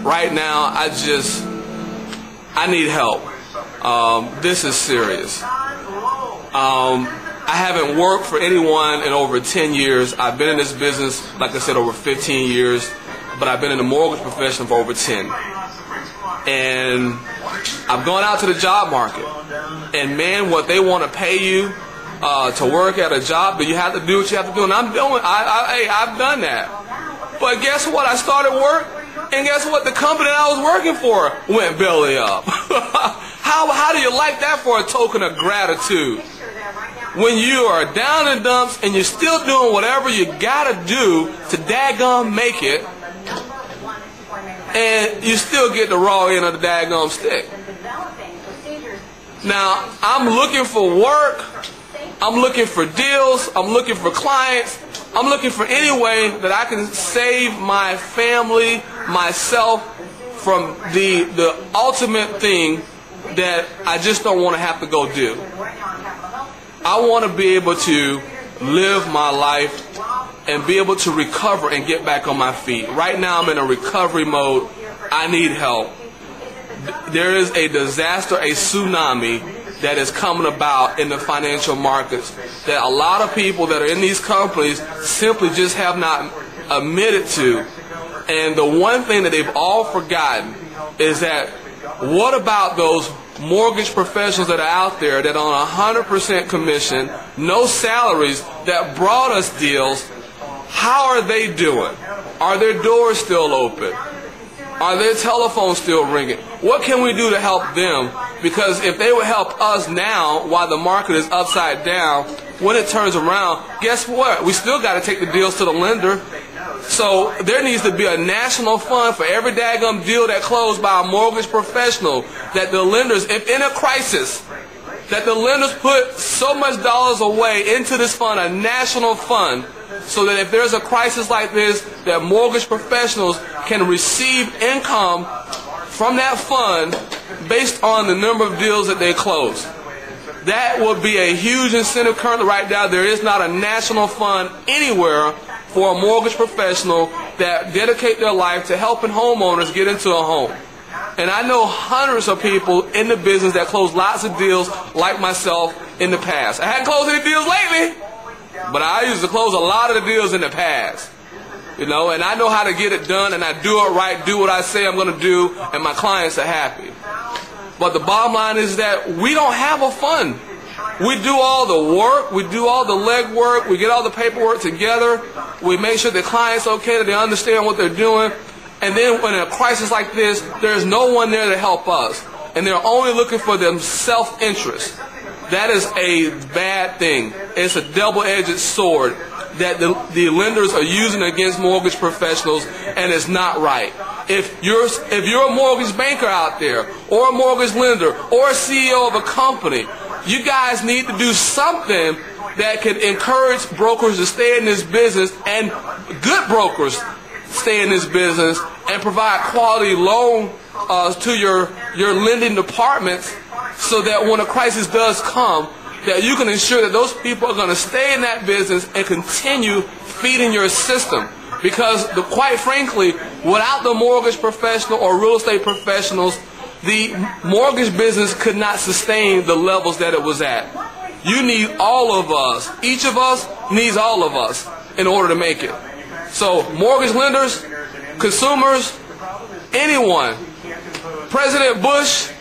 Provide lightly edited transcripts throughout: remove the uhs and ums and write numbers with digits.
right now, I need help. This is serious. I haven't worked for anyone in over 10 years. I've been in this business, like I said, over 15 years, but I've been in the mortgage profession for over 10. And I've gone out to the job market. And man, what they want to pay you to work at a job, but you have to do what you have to do. And I've done that. But guess what? I started work, and guess what? The company that I was working for went belly up. How do you like that for a token of gratitude? When you are down in dumps and you're still doing whatever you gotta do to daggum make it, and you still get the raw end of the daggum stick. Now, I'm looking for work, I'm looking for deals, I'm looking for clients, I'm looking for any way that I can save my family, myself, from the ultimate thing that I just don't want to have to go do. I want to be able to live my life and be able to recover and get back on my feet. Right now I'm in a recovery mode. I need help. There is a disaster, a tsunami that is coming about in the financial markets that a lot of people that are in these companies simply just have not admitted to. And the one thing that they've all forgotten is that what about those mortgage professionals that are out there that on 100% commission, no salaries, that brought us deals? How are they doing? Are their doors still open? Are their telephones still ringing? What can we do to help them? Because if they would help us now while the market is upside down, when it turns around, guess what? We still got to take the deals to the lender. So there needs to be a national fund for every daggum deal that closed by a mortgage professional, that the lenders, if in a crisis, that the lenders put so much dollars away into this fund, a national fund, so that if there's a crisis like this, that mortgage professionals can receive income from that fund based on the number of deals that they close. That would be a huge incentive. Currently right now, there is not a national fund anywhere for a mortgage professional that dedicate their life to helping homeowners get into a home. And I know hundreds of people in the business that close lots of deals like myself in the past. I hadn't closed any deals lately, but I used to close a lot of the deals in the past. You know, and I know how to get it done, and I do it right, do what I say I'm going to do, and my clients are happy. But the bottom line is that we don't have a fund. We do all the work, we do all the legwork, we get all the paperwork together, we make sure the client's okay, that they understand what they're doing, and then when a crisis like this, there's no one there to help us, and they're only looking for their self-interest. That is a bad thing. It's a double-edged sword that the lenders are using against mortgage professionals, and it's not right. If you're a mortgage banker out there, or a mortgage lender, or a CEO of a company, you guys need to do something that can encourage brokers to stay in this business, and good brokers stay in this business, and provide quality loan to your lending departments, so that when a crisis does come, that you can ensure that those people are going to stay in that business and continue feeding your system. Because quite frankly, without the mortgage professional or real estate professionals, the mortgage business could not sustain the levels that it was at. You need all of us. Each of us needs all of us in order to make it. So mortgage lenders, consumers, anyone, President Bush,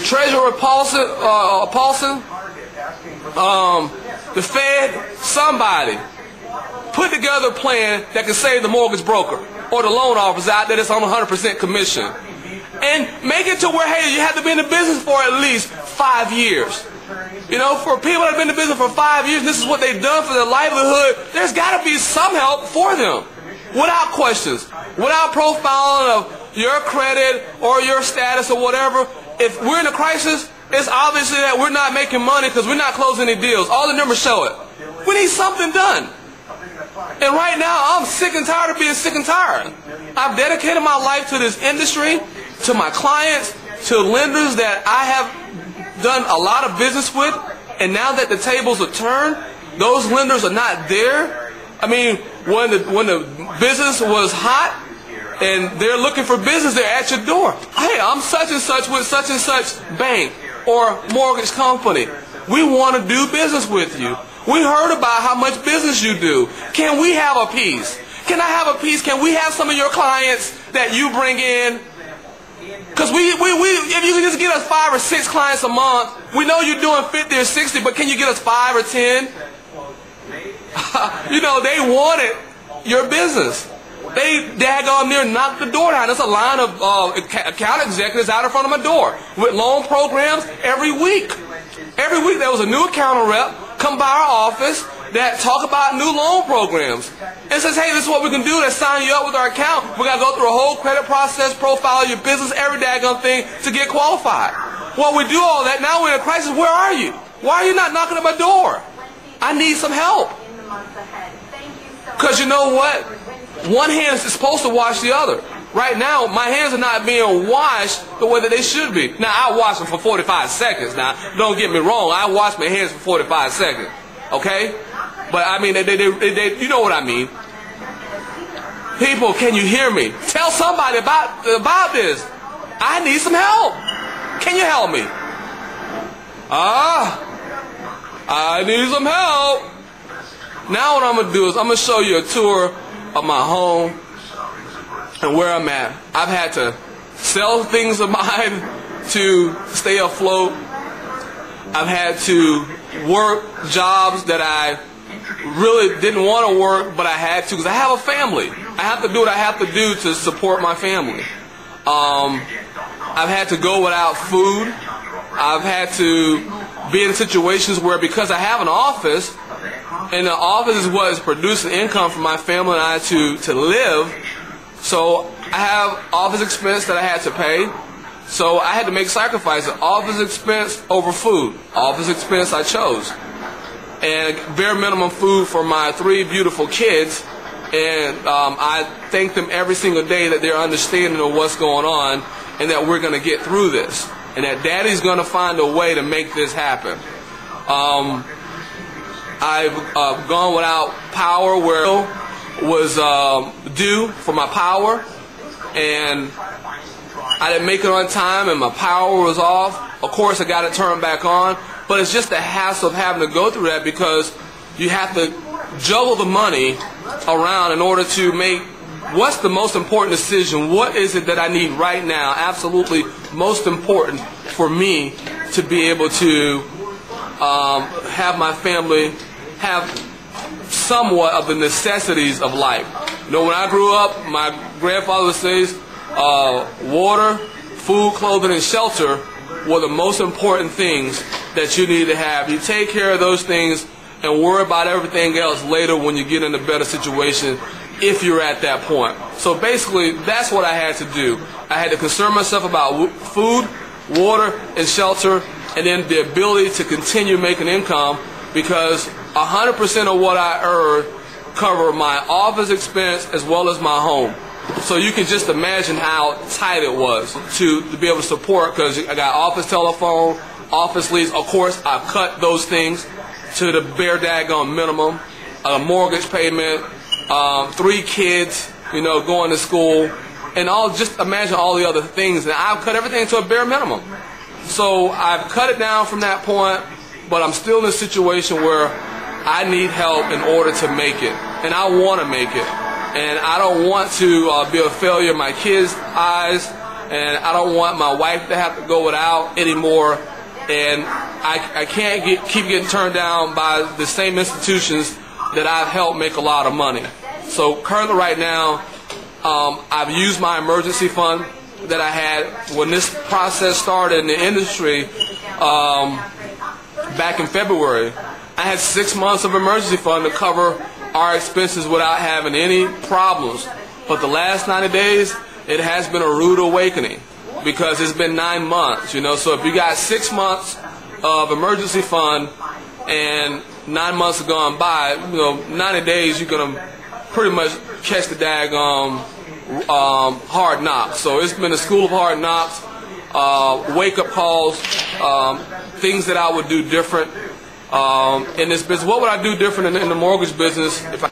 Treasurer Paulson, the Fed, somebody put together a plan that can save the mortgage broker or the loan officer out there that's on 100% commission. And make it to where, hey, you have to be in the business for at least 5 years. You know, for people that have been in the business for 5 years, this is what they've done for their livelihood, there's got to be some help for them. Without questions, without profiling of your credit or your status or whatever. If we're in a crisis, it's obviously that we're not making money because we're not closing any deals. All the numbers show it. We need something done. And right now, I'm sick and tired of being sick and tired. I've dedicated my life to this industry, to my clients, to lenders that I have done a lot of business with. And now that the tables are turned, those lenders are not there. I mean, when the business was hot and they're looking for business. They're at your door. Hey, I'm such and such with such and such bank or mortgage company. We want to do business with you. We heard about how much business you do. Can we have a piece? Can I have a piece? Can we have some of your clients that you bring in? Because if you can just get us 5 or 6 clients a month, we know you're doing 50 or 60, but can you get us 5 or 10? You know, they wanted your business. They daggone near knocked the door down. There's a line of account executives out in front of my door with loan programs every week. Every week there was a new account rep come by our office that talk about new loan programs and says, hey, this is what we can do to sign you up with our account. We got to go through a whole credit process, profile your business, every daggone thing to get qualified. Well, we do all that. Now we're in a crisis. Where are you? Why are you not knocking at my door? I need some help. Because you know what? One hand is supposed to wash the other. Right now, my hands are not being washed the way that they should be. Now, I wash them for 45 seconds. Now, don't get me wrong. I wash my hands for 45 seconds. Okay? But, I mean, you know what I mean. People, can you hear me? Tell somebody about this. I need some help. Can you help me? I need some help. Now what I'm going to do is I'm going to show you a tour of my home and where I'm at. I've had to sell things of mine to stay afloat. I've had to work jobs that I really didn't want to work, but I had to because I have a family. I have to do what I have to do to support my family. I've had to go without food. I've had to be in situations where, because I have an office, and the office is what is producing income for my family and I to live, so I have office expense that I had to pay. So I had to make sacrifices. Office expense over food. Office expense I chose. And bare minimum food for my 3 beautiful kids. And I thank them every single day that they're understanding of what's going on and that we're going to get through this. And that Daddy's going to find a way to make this happen. I've gone without power where it was due for my power. And I didn't make it on time and my power was off. Of course, I got it turned back on. But it's just the hassle of having to go through that because you have to juggle the money around in order to make what's the most important decision. What is it that I need right now? Absolutely most important for me to be able to have my family have somewhat of the necessities of life. You know, when I grew up, my grandfather would say, water, food, clothing, and shelter were the most important things that you need to have. You take care of those things and worry about everything else later when you get in a better situation, if you're at that point. So basically, that's what I had to do. I had to concern myself about food, water, and shelter, and then the ability to continue making income, because 100% of what I earned covered my office expense as well as my home. So you can just imagine how tight it was to be able to support, because I got office telephone, office lease. Of course, I cut those things to the bare daggone minimum. A mortgage payment, 3 kids, you know, going to school, and just imagine all the other things. And I've cut everything to a bare minimum. So I've cut it down from that point, but I'm still in a situation where I need help in order to make it, and I want to make it. And I don't want to be a failure in my kids' eyes, and I don't want my wife to have to go without anymore. And I can't keep getting turned down by the same institutions that I've helped make a lot of money. So currently right now, I've used my emergency fund that I had when this process started in the industry back in February. I had 6 months of emergency fund to cover our expenses without having any problems. But the last 90 days, it has been a rude awakening because it's been 9 months, you know. So if you got 6 months of emergency fund and 9 months have gone by, you know, 90 days you're going to pretty much catch the daggone hard knocks. So it's been a school of hard knocks, wake-up calls, things that I would do different in this business. What would I do different in the mortgage business if I